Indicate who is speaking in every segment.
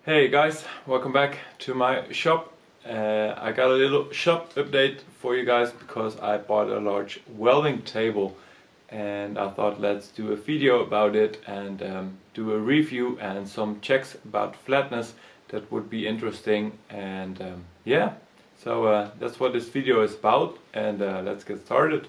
Speaker 1: Hey guys, welcome back to my shop. I got a little shop update for you guys because I bought a large welding table and I thought let's do a video about it and do a review and some checks about flatness that would be interesting. And yeah, so that's what this video is about, and let's get started.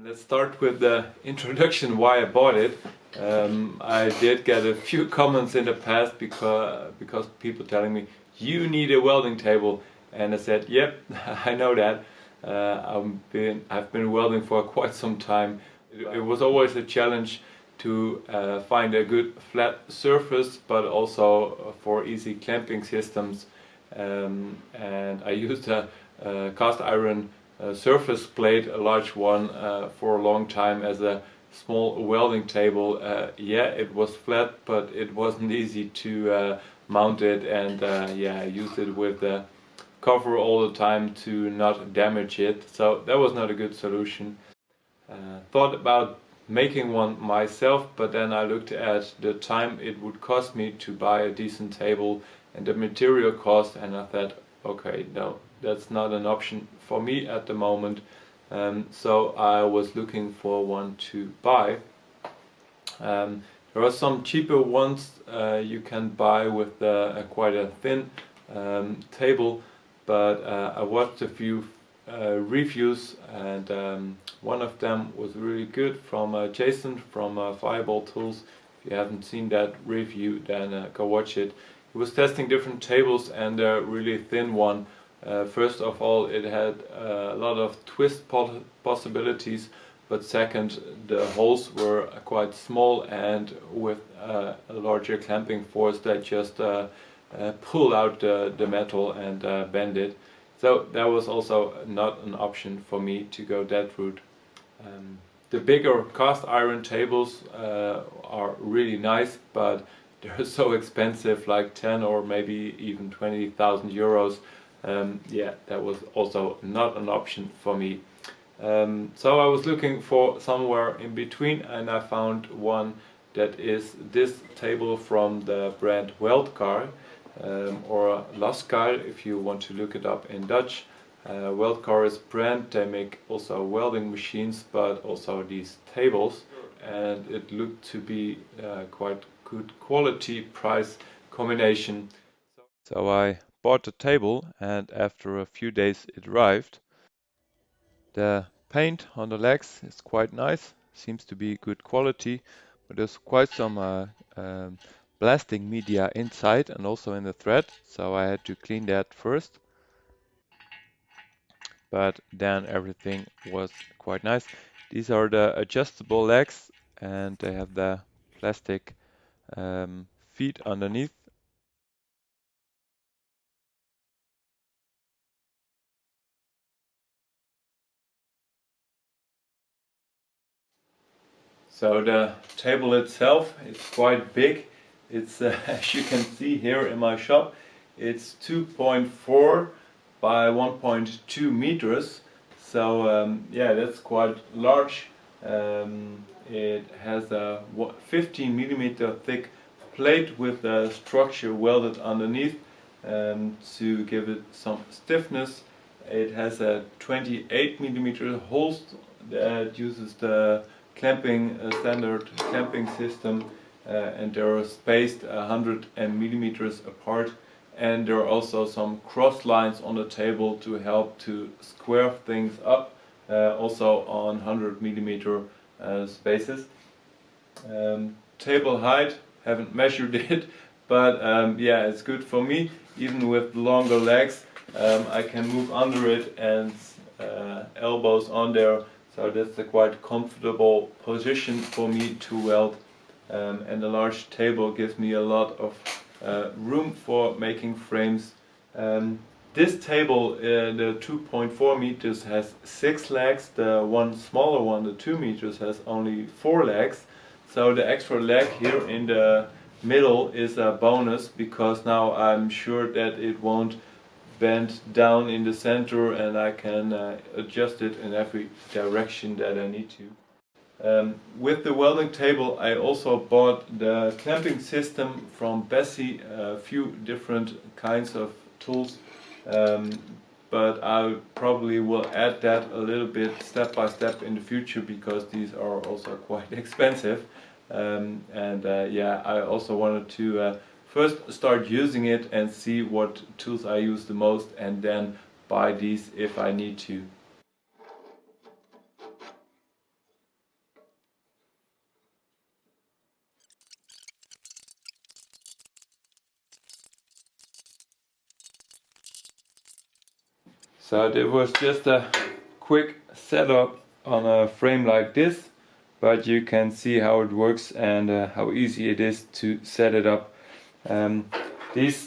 Speaker 1: Let's start with the introduction why I bought it. I did get a few comments in the past because people telling me you need a welding table, and I said yep, I know that. I've been welding for quite some time. It was always a challenge to find a good flat surface, but also for easy clamping systems. And I used a cast iron surface plate, a large one, for a long time as a small welding table. Yeah, it was flat, but it wasn't easy to mount it, and yeah, I used it with the cover all the time to not damage it, so that was not a good solution. Thought about making one myself, but then I looked at the time it would cost me to buy a decent table and the material cost, and I thought, okay, no, that's not an option for me at the moment. So I was looking for one to buy. There are some cheaper ones you can buy with quite a thin table, but I watched a few reviews, and one of them was really good from Jason from Fireball Tools. If you haven't seen that review, then go watch it. He was testing different tables, and a really thin one. First of all, it had a lot of twist possibilities, but second, the holes were quite small and with a larger clamping force that just pulled out the metal and bend it. So that was also not an option for me to go that route. The bigger cast iron tables are really nice, but they're so expensive, like 10 or maybe even 20,000 euros. Yeah, that was also not an option for me. So I was looking for somewhere in between, and I found one that is this table from the brand Weldkar, or Laskar if you want to look it up in Dutch. Weldkar is brand, they make also welding machines but also these tables, and it looked to be quite good quality price combination. So I bought the table, and after a few days it arrived. The paint on the legs is quite nice, seems to be good quality, but there's quite some blasting media inside and also in the thread, so I had to clean that first. But then everything was quite nice. These are the adjustable legs, and they have the plastic feet underneath. So the table itself is quite big. It's as you can see here in my shop, it's 2.4 by 1.2 meters. So yeah, that's quite large. It has a 15 millimeter thick plate with a structure welded underneath to give it some stiffness. It has a 28 millimeter holes that uses the clamping standard clamping system, and they are spaced 100 millimeters apart, and there are also some cross lines on the table to help to square things up, also on 100 millimeter spaces. Table height, haven't measured it, but yeah, it's good for me. Even with longer legs, I can move under it and elbows on there, so that's a quite comfortable position for me to weld. And the large table gives me a lot of room for making frames. This table, the 2.4 meters, has 6 legs. The one smaller one, the 2 meters, has only 4 legs. So the extra leg here in the middle is a bonus, because now I'm sure that it won't bend down in the center, and I can adjust it in every direction that I need to. With the welding table I also bought the clamping system from Bessie, a few different kinds of tools, but I probably will add that a little bit step by step in the future, because these are also quite expensive. Yeah, I also wanted to first start using it and see what tools I use the most, and then buy these if I need to. So it was just a quick setup on a frame like this, but you can see how it works and how easy it is to set it up. These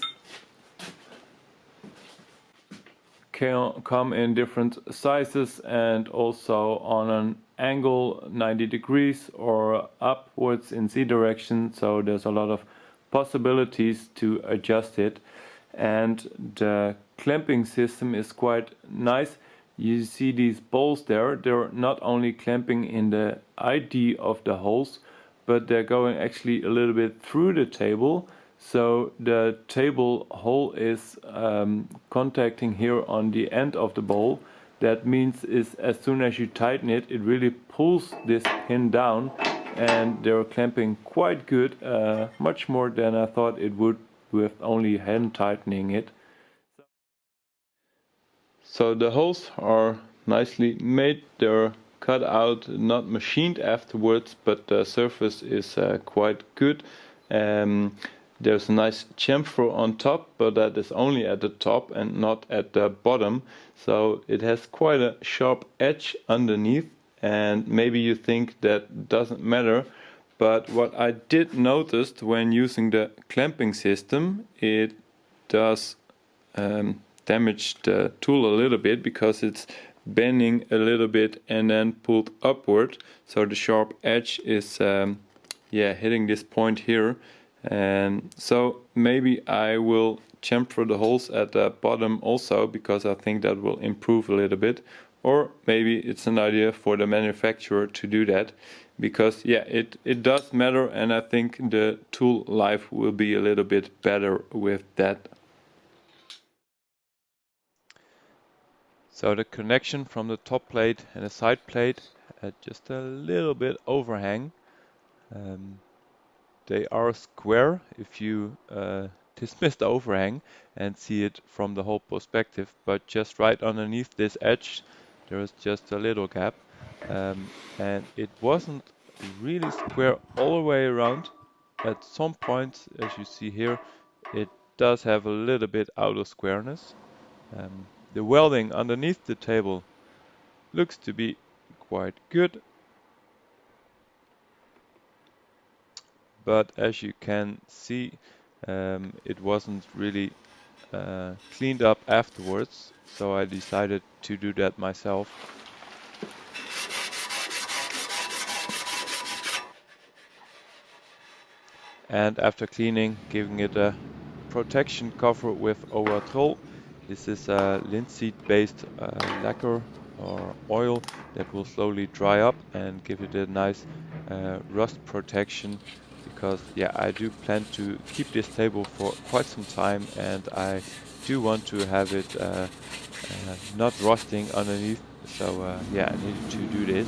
Speaker 1: can come in different sizes and also on an angle 90 degrees or upwards in Z direction, so there's a lot of possibilities to adjust it. And the clamping system is quite nice. You see these bolts there, they're not only clamping in the ID of the holes, but they're going actually a little bit through the table. So the table hole is contacting here on the end of the bowl. That means is as soon as you tighten it, it really pulls this pin down, and they're clamping quite good, much more than I thought it would with only hand tightening it. So the holes are nicely made, they're cut out, not machined afterwards, but the surface is quite good. There's a nice chamfer on top, but that is only at the top and not at the bottom. So it has quite a sharp edge underneath, and maybe you think that doesn't matter, but what I did notice when using the clamping system, it does damage the tool a little bit, because it's bending a little bit and then pulled upward. So the sharp edge is hitting this point here, and so maybe I will chamfer the holes at the bottom also, because I think that will improve a little bit. Or maybe it's an idea for the manufacturer to do that, because yeah, it does matter, and I think the tool life will be a little bit better with that. So the connection from the top plate and the side plate had just a little bit overhang. They are square if you dismiss the overhang and see it from the whole perspective, but just right underneath this edge there is just a little gap, and it wasn't really square all the way around. At some points, as you see here, it does have a little bit out of squareness. The welding underneath the table looks to be quite good, but as you can see, it wasn't really cleaned up afterwards, so I decided to do that myself. And after cleaning, giving it a protection cover with Oatrol. This is a linseed based lacquer or oil that will slowly dry up and give it a nice rust protection, because yeah, I do plan to keep this table for quite some time, and I do want to have it not rusting underneath. So yeah, I needed to do this.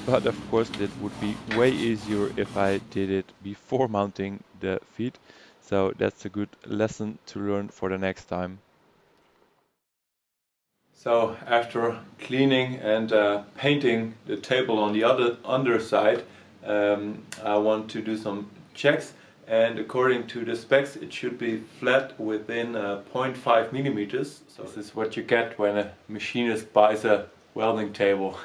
Speaker 1: But of course it would be way easier if I did it before mounting the feet. So that's a good lesson to learn for the next time. So after cleaning and painting the table on the underside, I want to do some checks, and according to the specs it should be flat within 0.5 millimeters. So this is what you get when a machinist buys a welding table.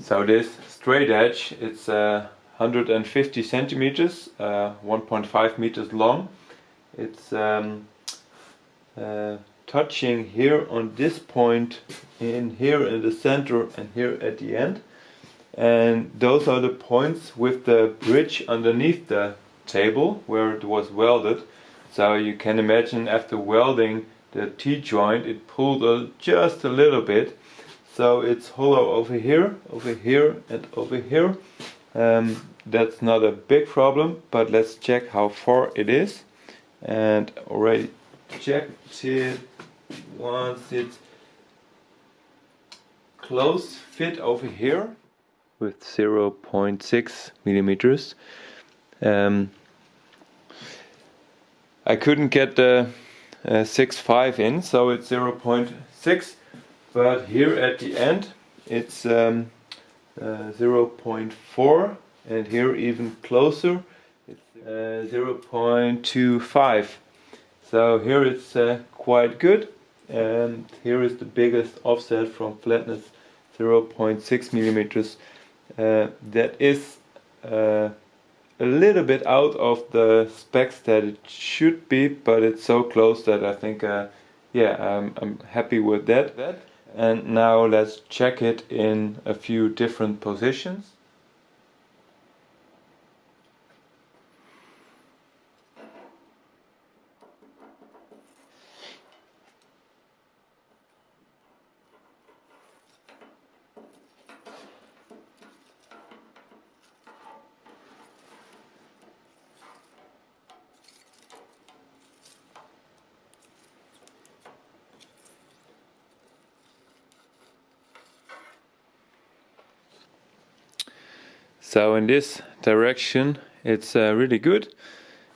Speaker 1: So this straight edge, it's 150 centimeters, 1.5 meters long. It's touching here on this point, in here in the center and here at the end. And those are the points with the bridge underneath the table where it was welded. So you can imagine after welding the T-joint, it pulled just a little bit. So it's hollow over here and over here. That's not a big problem, but let's check how far it is. And already checked it once. It's close fit over here with 0.6 millimeters. I couldn't get the 6.5 in, so it's 0.6, but here at the end it's 0.4, and here even closer it's 0.25. So here it's quite good, and here is the biggest offset from flatness, 0.6 millimeters. That is a little bit out of the specs that it should be, but it's so close that I think I'm happy with that. And now let's check it in a few different positions. So in this direction it's really good.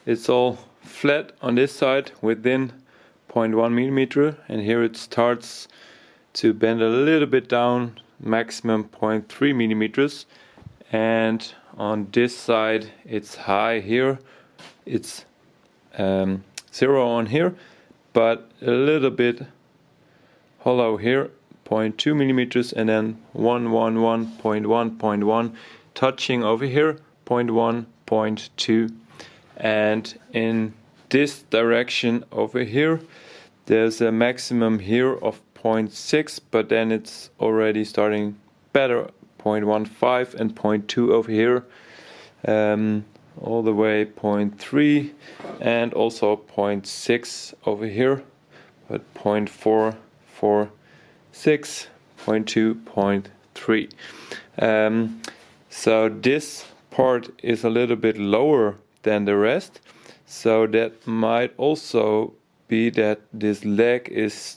Speaker 1: It's all flat on this side within 0.1 millimeter, and here it starts to bend a little bit down, maximum 0.3 millimeters. And on this side it's high here, it's 0 on here, but a little bit hollow here, 0.2 millimeters, and then 1.1, touching over here, 0.1, 0.2. And in this direction over here there's a maximum here of 0.6, but then it's already starting better, 0.15 and 0.2 over here, all the way 0.3 and also 0.6 over here, but 0.4, 4, 6, 0.2, 0.3. So this part is a little bit lower than the rest, so that might also be that this leg is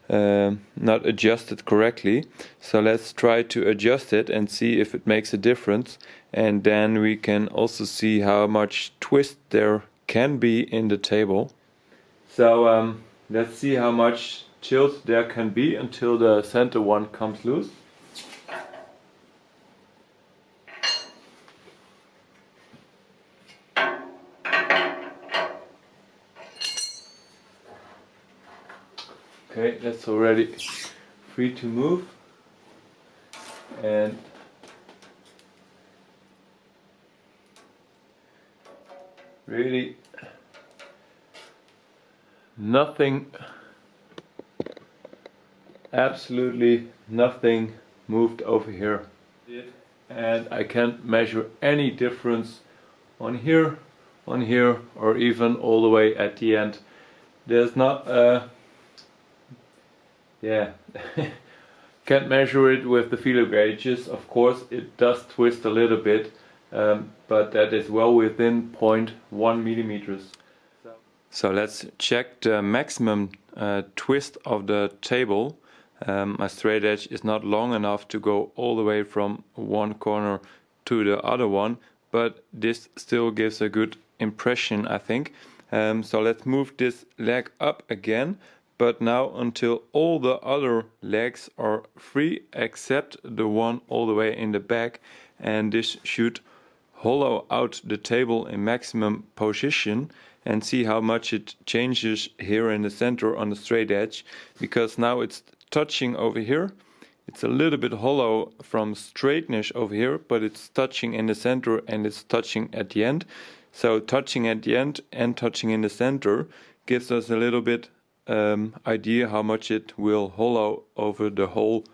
Speaker 1: not adjusted correctly. So let's try to adjust it and see if it makes a difference, and then we can also see how much twist there can be in the table. So let's see how much tilt there can be until the center one comes loose. Okay, that's already free to move, and really nothing, absolutely nothing moved over here, and I can't measure any difference on here, or even all the way at the end. There's not can't measure it with the feeler gauges. Of course it does twist a little bit, but that is well within 0.1 millimeters. So let's check the maximum twist of the table. My straight edge is not long enough to go all the way from one corner to the other one, but this still gives a good impression, I think. So let's move this leg up again, but now until all the other legs are free except the one all the way in the back, and this should hollow out the table in maximum position, and see how much it changes here in the center on the straight edge, because now it's touching over here It's a little bit hollow from straightness over here, but it's touching in the center and it's touching at the end. So touching at the end and touching in the center gives us a little bit idea how much it will hollow over the whole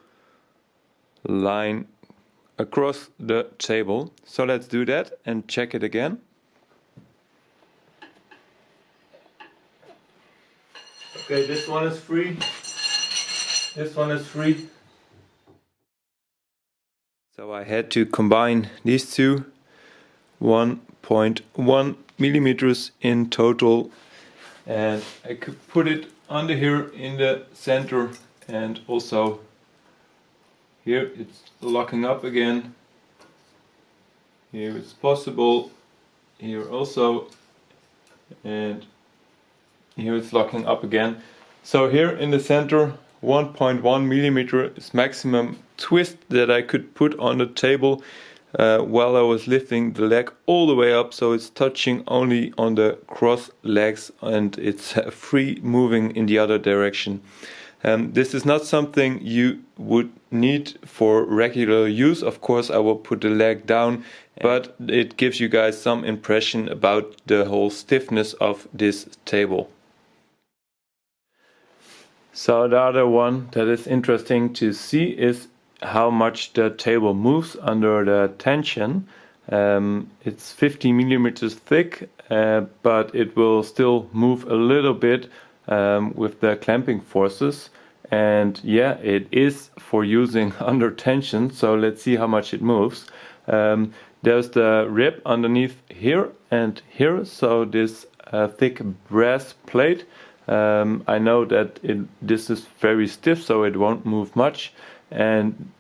Speaker 1: line across the table. So let's do that and check it again. Okay, this one is free. This one is free. So I had to combine these two, 1.1 millimeters in total, and I could put it under here in the center, and also here it's locking up again. Here it's possible, here also, and here it's locking up again. So here in the center, 1.1 millimeter is maximum twist that I could put on the table while I was lifting the leg all the way up, so it's touching only on the cross legs and it's free moving in the other direction. This is not something you would need for regular use. Of course I will put the leg down, but it gives you guys some impression about the whole stiffness of this table. So the other one that is interesting to see is how much the table moves under the tension. It's 50 millimeters thick, but it will still move a little bit with the clamping forces. And yeah, it is for using under tension, so let's see how much it moves. There's the rib underneath here and here, so this thick brass plate. I know that this is very stiff, so it won't move much, and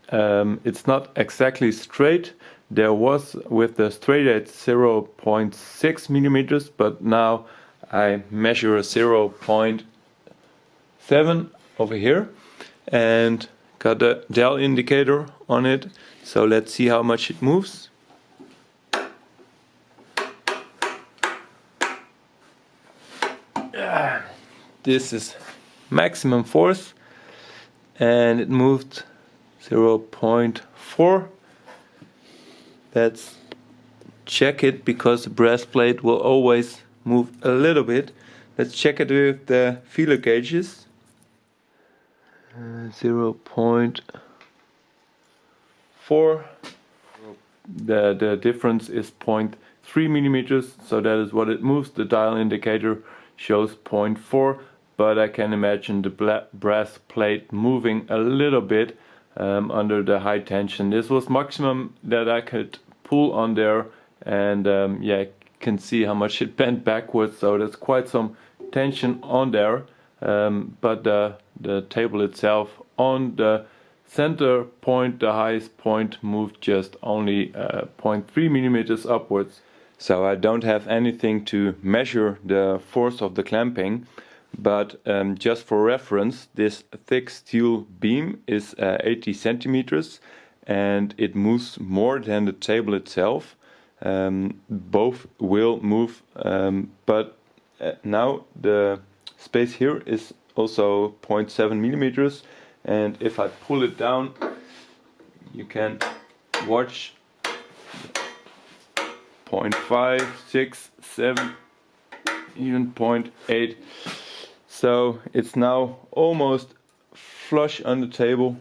Speaker 1: it's not exactly straight. There was with the straight edge 0.6 millimeters, but now I measure 0.7 over here and got a dial indicator on it, so let's see how much it moves. This is maximum force and it moved 0.4. Let's check it because the brass plate will always move a little bit. Let's check it with the feeler gauges. 0.4. The difference is 0.3 millimeters, so that is what it moves. The dial indicator shows 0.4. But I can imagine the brass plate moving a little bit under the high tension. This was maximum that I could pull on there, and yeah, I can see how much it bent backwards, so there's quite some tension on there. But the table itself on the center point, the highest point, moved just only 0.3 millimeters upwards. So I don't have anything to measure the force of the clamping. But just for reference, this thick steel beam is 80 centimeters and it moves more than the table itself. Both will move, but now the space here is also 0.7 millimeters, and if I pull it down, you can watch 0.5, 6, 7, even 0.8. So it's now almost flush on the table.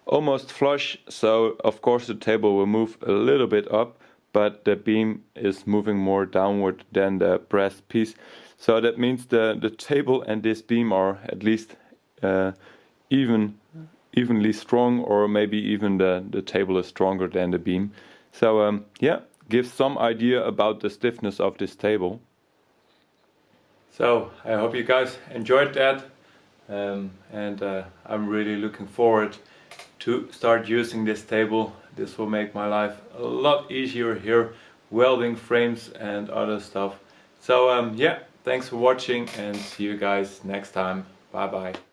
Speaker 1: Almost flush, so of course the table will move a little bit up, but the beam is moving more downward than the brass piece. So that means the table and this beam are at least evenly strong, or maybe even the table is stronger than the beam. So yeah, gives some idea about the stiffness of this table. So I hope you guys enjoyed that, and I'm really looking forward to start using this table. This will make my life a lot easier here, welding frames and other stuff. So yeah, thanks for watching and see you guys next time. Bye bye.